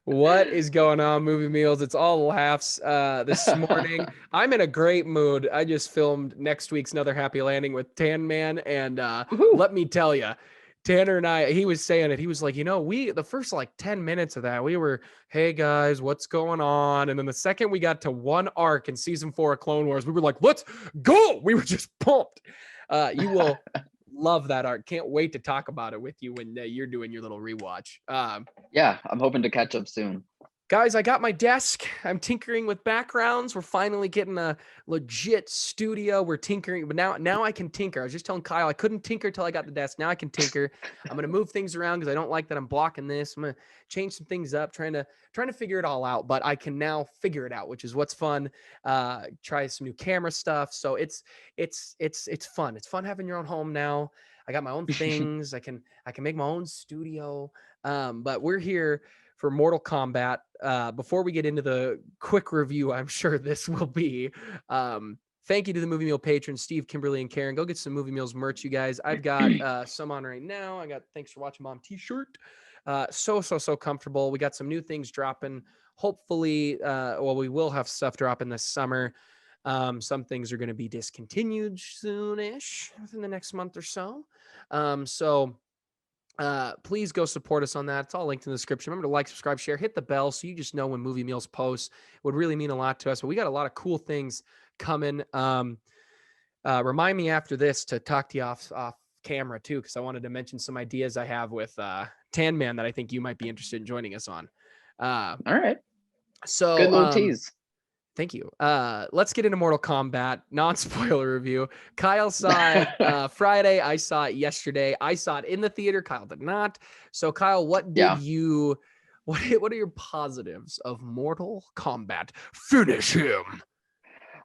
What is going on, Movie Meals? It's all laughs this morning. I'm in a great mood. I just filmed next week's Another Happy Landing with Tan Man, and Woohoo. let me tell you, Tanner and I, he was saying it. He was like, the first like 10 minutes of that, we were, hey guys, what's going on? And then the second we got to one arc in season 4 of Clone Wars, we were like, let's go. We were just pumped. You will love that arc. Can't wait to talk about it with you when you're doing your little rewatch. Yeah, I'm hoping to catch up soon. Guys, I got my desk. I'm tinkering with backgrounds. We're finally getting a legit studio. We're tinkering, but now I can tinker. I was just telling Kyle I couldn't tinker till I got the desk. Now I can tinker. I'm gonna move things around because I don't like that I'm blocking this. I'm gonna change some things up, trying to figure it all out. But I can now figure it out, which is what's fun. Try some new camera stuff. So it's fun. It's fun having your own home now. I got my own things. I can make my own studio. But we're here for Mortal Kombat. Before we get into the quick review, I'm sure this will be. Thank you to the Movie Meal patrons, Steve, Kimberly, and Karen. Go get some Movie Meals merch, you guys. I've got some on right now. I got Thanks for Watching Mom t-shirt. So comfortable. We got some new things dropping. Hopefully, we will have stuff dropping this summer. Some things are going to be discontinued soonish within the next month or so. Please go support us on that. It's all linked in the description. Remember to like, subscribe, share, hit the bell so you just know when Movie Meals posts. It would really mean a lot to us. But we got a lot of cool things coming. Remind me after this to talk to you off camera too, because I wanted to mention some ideas I have with Tan Man that I think you might be interested in joining us on. All right. So Good little tease. Thank you. Let's get into Mortal Kombat, non-spoiler review. Kyle saw it Friday. I saw it yesterday. I saw it in the theater. Kyle did not. So Kyle, what are your positives of Mortal Kombat? Finish him.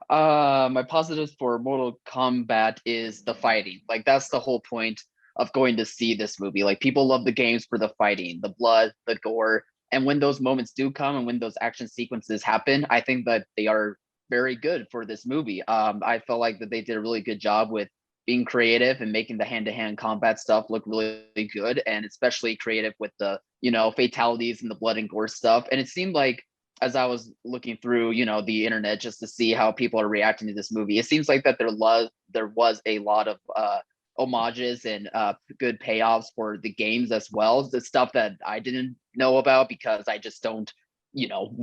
My positives for Mortal Kombat is the fighting. Like that's the whole point of going to see this movie. Like people love the games for the fighting, the blood, the gore. And when those moments do come and when those action sequences happen, I think that they are very good for this movie. I felt like that they did a really good job with being creative and making the hand-to-hand combat stuff look really good, and especially creative with the fatalities and the blood and gore stuff. And it seemed like as I was looking through, the internet just to see how people are reacting to this movie, it seems like that there was a lot of homages and good payoffs for the games as well. The stuff that I didn't know about because I just don't,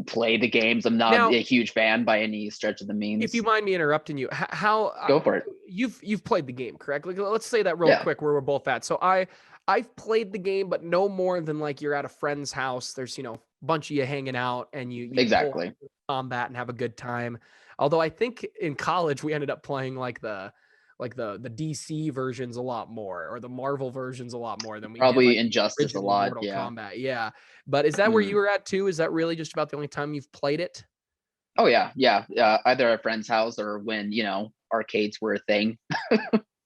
play the games. I'm not a huge fan by any stretch of the means. If you mind me interrupting you, how go for it. You've played the game, correct? Like, let's say that real quick where we're both at. So I've played the game, but no more than like you're at a friend's house. There's a bunch of you hanging out and you exactly combat and have a good time. Although I think in college we ended up playing like the DC versions a lot more, or the Marvel versions a lot more than we probably did, like, Injustice a lot. Mortal Kombat. Yeah. But is that where you were at too? Is that really just about the only time you've played it? Oh yeah. Either at a friend's house or when arcades were a thing.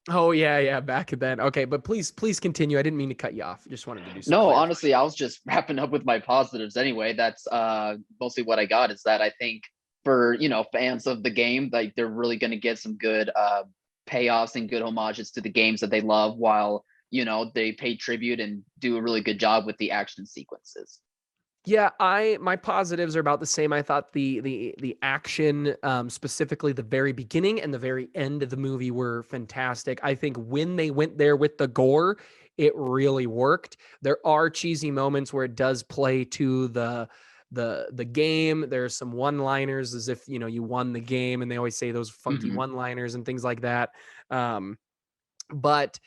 Oh yeah, back then. Okay, but please continue. I didn't mean to cut you off. Just wanted to do some. No, honestly, I was just wrapping up with my positives anyway. That's mostly what I got. Is that I think for fans of the game, like they're really going to get some good payoffs and good homages to the games that they love, while they pay tribute and do a really good job with the action sequences. Yeah, my positives are about the same. I thought the action, specifically the very beginning and the very end of the movie, were fantastic. I think when they went there with the gore, it really worked. There are cheesy moments where it does play to the game. There's some one-liners as if you won the game, and they always say those funky one-liners and things like that. But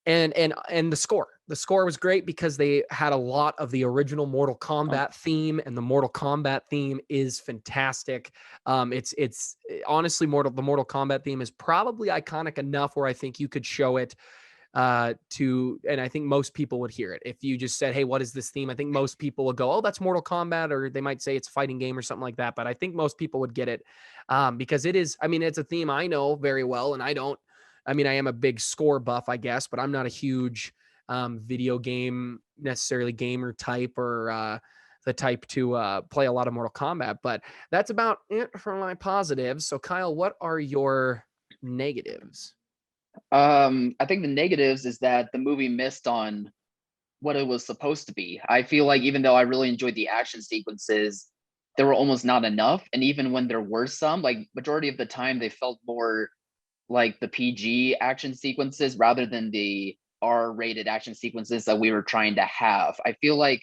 and the score was great because they had a lot of the original Mortal Kombat theme, and the Mortal Kombat theme is fantastic. It's honestly the Mortal Kombat theme is probably iconic enough where I think you could show it and I think most people would hear it. If you just said, hey, what is this theme? I think most people would go, oh, that's Mortal Kombat, or they might say it's a fighting game or something like that. But I think most people would get it because it's a theme I know very well, and I am a big score buff, I guess, but I'm not a huge video game necessarily gamer type, or the type to play a lot of Mortal Kombat. But that's about it for my positives. So Kyle, what are your negatives? I think the negatives is that the movie missed on what it was supposed to be. I feel like even though I really enjoyed the action sequences, there were almost not enough. And even when there were some, like majority of the time, they felt more like the PG action sequences rather than the R-rated action sequences that we were trying to have. I feel like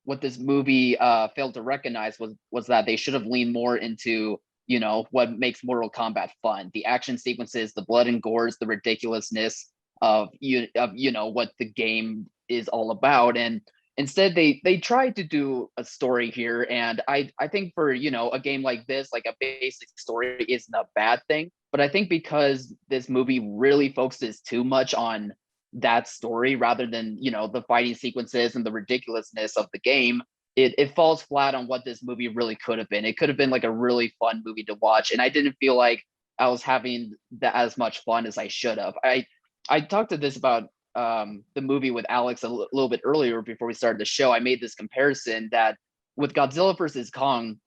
what this movie failed to recognize was that they should have leaned more into, you know, what makes Mortal Kombat fun: the action sequences, the blood and gores, the ridiculousness of you know what the game is all about. And instead they tried to do a story here, and I think for, you know, a game like this, like a basic story isn't a bad thing. But I think because this movie really focuses too much on that story rather than, you know, the fighting sequences and the ridiculousness of the game, it falls flat on what this movie really could have been. It could have been like a really fun movie to watch, and I didn't feel like I was having as much fun as I should have. I talked to this about the movie with Alex a little bit earlier before we started the show. I made this comparison that with Godzilla versus Kong,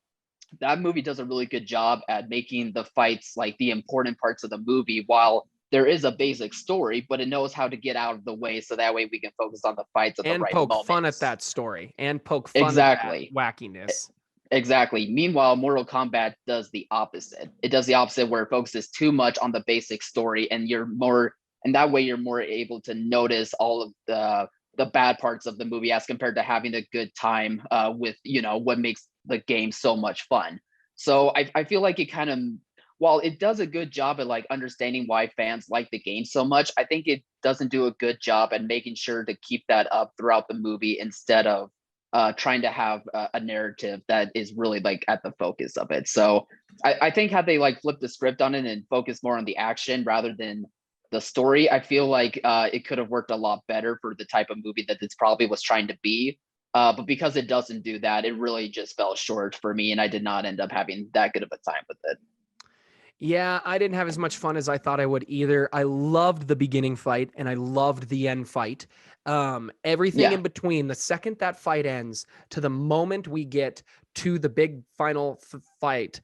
that movie does a really good job at making the fights like the important parts of the movie, while there is a basic story, but it knows how to get out of the way so that way we can focus on the fights at the And right poke fun at moments. that story and poke fun at that Exactly. wackiness. Exactly. Meanwhile, Mortal Kombat does the opposite. It does the opposite, where it focuses too much on the basic story, and that way you're more able to notice all of the bad parts of the movie as compared to having a good time with, you know, what makes the game so much fun. So I feel like it kind of, while it does a good job at like understanding why fans like the game so much, I think it doesn't do a good job at making sure to keep that up throughout the movie, instead of trying to have a narrative that is really like at the focus of it. So I think had they like flipped the script on it and focused more on the action rather than the story, I feel like it could have worked a lot better for the type of movie that this probably was trying to be. But because it doesn't do that, it really just fell short for me, and I did not end up having that good of a time with it. Yeah, I didn't have as much fun as I thought I would either. I loved the beginning fight and I loved the end fight. Everything Yeah. in between, the second that fight ends to the moment we get to the big final fight,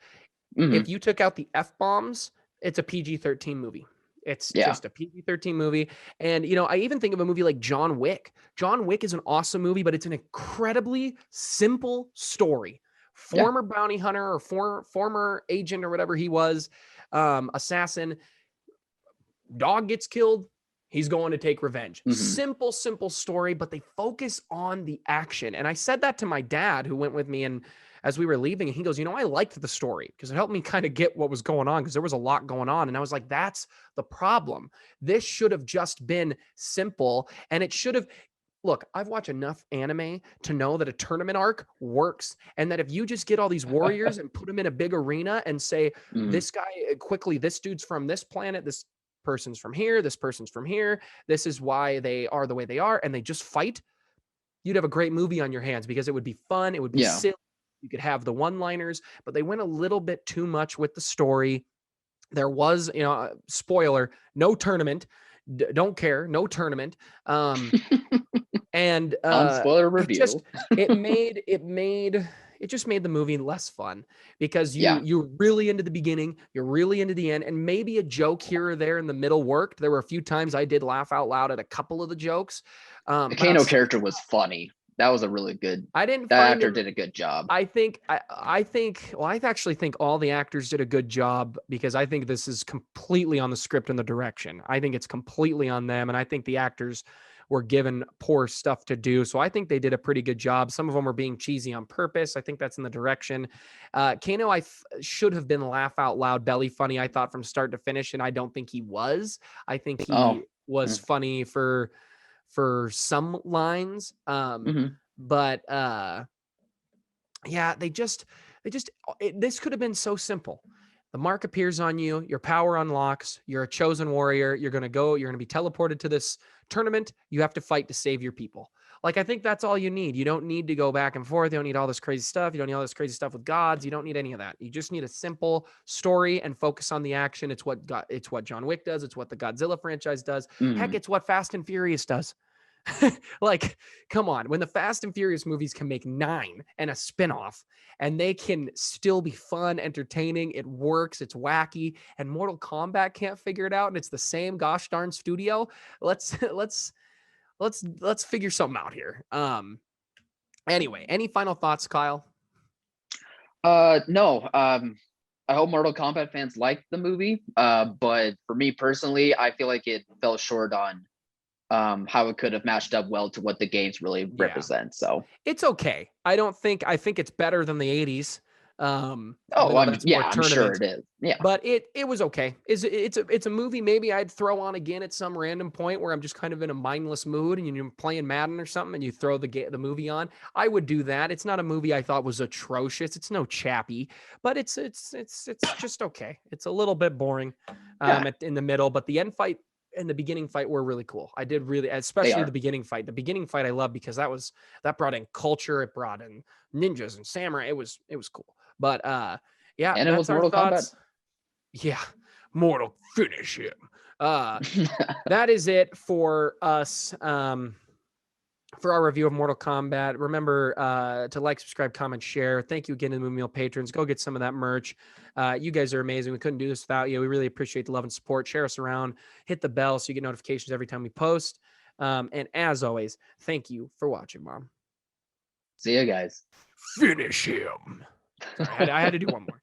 if Hmm. you took out the F bombs, it's a PG-13 movie. It's Yeah. just a PG-13 movie. And, you know, I even think of a movie like John Wick. John Wick is an awesome movie, but it's an incredibly simple story. Yeah. Former bounty hunter or former agent or whatever he was, assassin, dog gets killed. He's going to take revenge. Hmm. Simple, simple story, but they focus on the action. And I said that to my dad, who went with me, and as we were leaving, and he goes, you know, I liked the story because it helped me kind of get what was going on, because there was a lot going on. And I was like, that's the problem. This should have just been simple. And it should have, look, I've watched enough anime to know that a tournament arc works, and that if you just get all these warriors and put them in a big arena and say, Hmm. this guy quickly, this dude's from this planet, this person's from here, this person's from here, this is why they are the way they are, and they just fight, you'd have a great movie on your hands, because it would be fun, it would be Yeah. silly, you could have the one-liners, but they went a little bit too much with the story. There was, you know, spoiler, no tournament. Don't care, no tournament. And Non-spoiler it just review. it just made the movie less fun, because Yeah. you're really into the beginning, you're really into the end, and maybe a joke here or there in the middle worked. There were a few times I did laugh out loud at a couple of the jokes, The but Kano outside of character was that, funny. That was a really good. I didn't That find actor him. did a good job. I actually think all the actors did a good job, because I think this is completely on the script and the direction. I think it's completely on them, and I think the actors were given poor stuff to do. So I think they did a pretty good job. Some of them were being cheesy on purpose. I think that's in the direction. Kano, should have been laugh out loud, belly funny, I thought, from start to finish, and I don't think he was. I think Oh. he was funny for some lines. Mm-hmm. But yeah, this could have been so simple. The mark appears on you, your power unlocks, you're a chosen warrior, you're going to be teleported to this tournament, you have to fight to save your people. Like, I think that's all you need. You don't need to go back and forth. You don't need all this crazy stuff. You don't need all this crazy stuff with gods. You don't need any of that. You just need a simple story and focus on the action. It's what John Wick does. It's what the Godzilla franchise does. Heck, Mm-hmm. it's what Fast and Furious does. Like, come on. When the Fast and Furious movies can make 9 and a spinoff, and they can still be fun, entertaining, it works, it's wacky, and Mortal Kombat can't figure it out, and it's the same gosh darn studio. Let's let's figure something out here. Anyway, any final thoughts, Kyle? No. I hope Mortal Kombat fans like the movie. But for me personally, I feel like it fell short on how it could have matched up well to what the games really Yeah. represent. So It's okay. I think it's better than the 80s. Even oh, though that's more I'm sure tournament, it is. Yeah. but it was okay. It's a movie maybe I'd throw on again at some random point where I'm just kind of in a mindless mood and you're playing Madden or something and you throw the movie on. I would do that. It's not a movie I thought was atrocious. It's no Chappie, but it's just okay. It's a little bit boring Yeah, in the middle, but the end fight and the beginning fight were really cool. I did really, they especially the are. beginning fight. The beginning fight I love because that brought in culture, it brought in ninjas and samurai. It was cool. But yeah, And it that's was our Mortal Kombat. thoughts. Yeah, mortal finish him. That is it for us. For our review of Mortal Kombat. Remember to like, subscribe, comment, share. Thank you again to the Movie Meal patrons. Go get some of that merch. You guys are amazing. We couldn't do this without you. We really appreciate the love and support. Share us around. Hit the bell so you get notifications every time we post. And as always, thank you for watching, Mom. See you guys. Finish him. Sorry, I had to do one more.